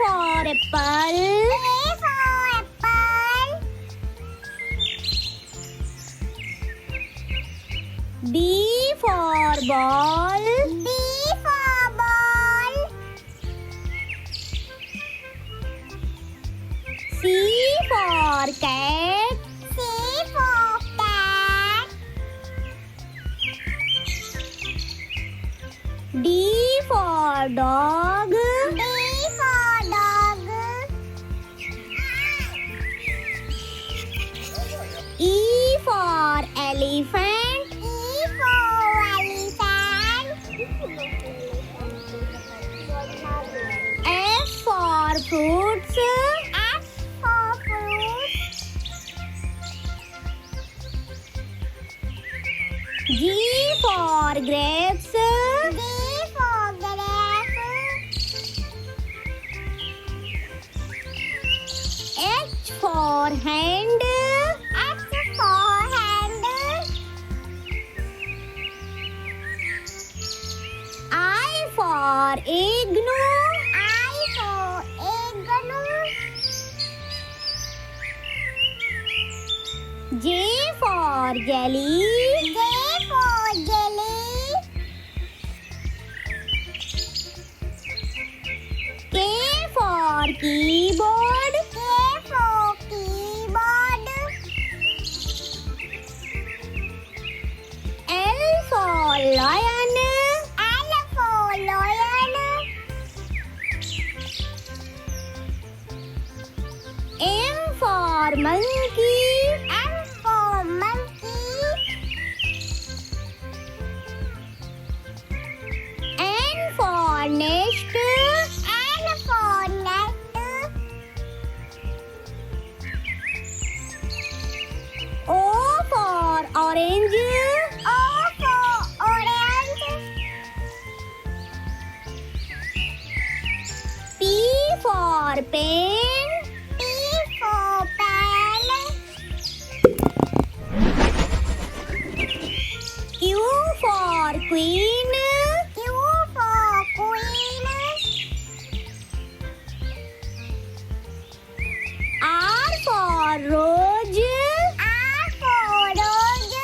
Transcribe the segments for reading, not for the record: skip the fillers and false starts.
for apple. A for apple. B for ball. B for ball. C for cat. C for cat. D for dog. D for dog. E for elephant. E for elephant. F for fruits. F for fruit. G for grapes. G for grape. H for hand. H for hand. I for igloo. I for igloo. J for jelly. J for jelly. K for keyboard. K for keyboard. L for lion. L for lion. M for monkey. M for monkey. N for nest. N for net. O for orange. O for orange. P for pen. P for pen. Q for queen. Q for queen. R for rose. R for rose.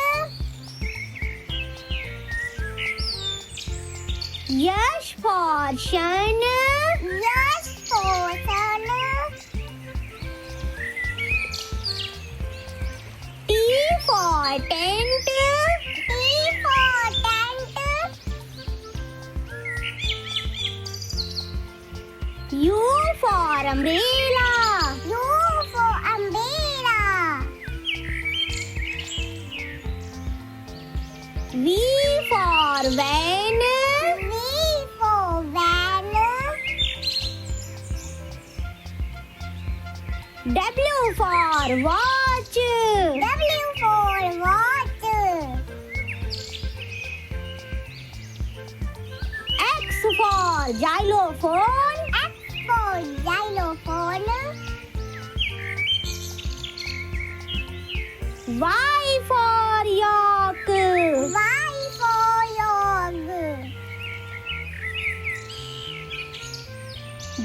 S for sun. S for sun. T for tent. T for tent. U for umbrella. U for umbrella. V for van. V for van. W for watch. W for watch. X for xylophone. X for xylophone. Y for yak. Y for yog.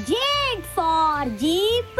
Z for jeep.